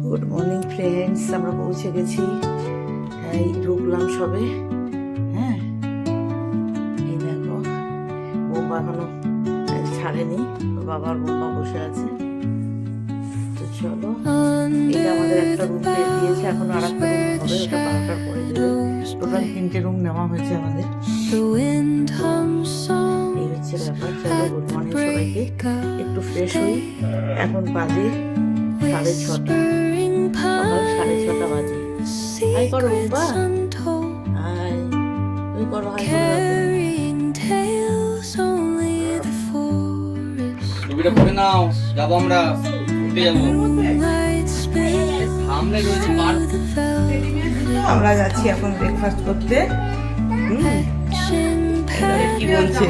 Good morning friends, আমরা পৌঁছে গেছি। এই ঢুকলাম সবে। হ্যাঁ, এই দেখো বোম্বা এখনো ছাড়েনি, ওর বাবার বোম্বা বসে আছে। তো চলো, এটা আমাদের একটা রুম দিয়েছে, এখনো আর একটা রুম হবে, ওটা 12টার পরে দেবে। টোটাল 3টে রুম নেওয়া হয়েছে আমাদের। এই হচ্ছে ব্যাপার। চলো, গুড মর্নিং সবাইকে। একটু ফ্রেশ হই। এখন বাজে 6:30, সকাল 6:30 বাজে। হাই করো রুম্বা, হাই। তুমি করো, হাই করো। ছবিটা করে নাও, যাবো আমরা ঘুরতে যাবো। সামনে রয়েছে পার্ক। আমরা যাচ্ছি এখন ব্রেকফাস্ট করতে। কি বলছে?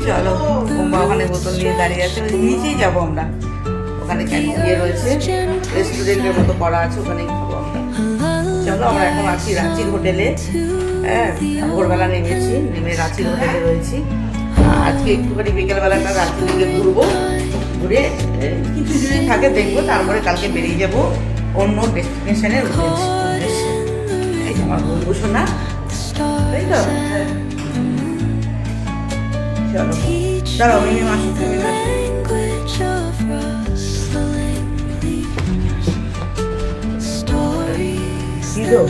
চলো, বোম্বা ওখানে বোতল নিয়ে দাঁড়িয়ে আছে, ওই নিচেই যাবো আমরা। ওখানে ইয়ে রয়েছে, রেস্টুরেন্টের মতো করা আছে, ওখানেই খাবো আমরা। চলো, আমরা এখন আছি রাঁচির হোটেলে। হ্যাঁ, ভোরবেলা নেমেছি, নেমে রাঁচির হোটেলে রয়েছি। আজকে একটুখানি বিকেলবেলাটা রাঁচি দিকে ঘুরবো, ঘুরে কিছু যদি থাকে দেখবো, তারপরে কালকে বেরিয়ে যাবো অন্য ডেস্টিনেশনের উদ্দেশ্যে। এই আমার বন্ধু শোনা, তাই তো? চলো, দাঁড়াও, মিমি মাসি, তুমি কি গো?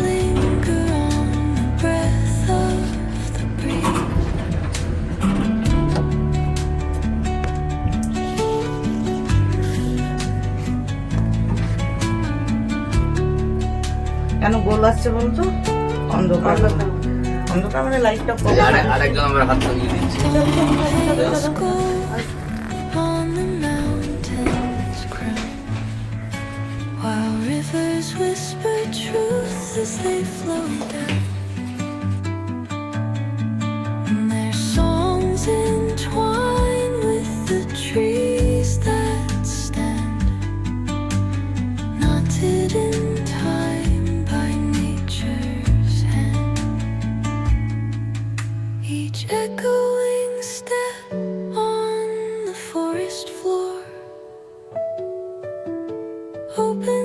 কেন গোল আসছে বলতো? অন্ধকার, অন্ধকার মানে লাইটটা কম। আরেকজন আমরা হাত লাগিয়ে দিচ্ছি। While rivers whisper truth as they flow down, and their songs entwine with the trees that stand, knotted in time by nature's hand. Each echoing step on the forest floor, open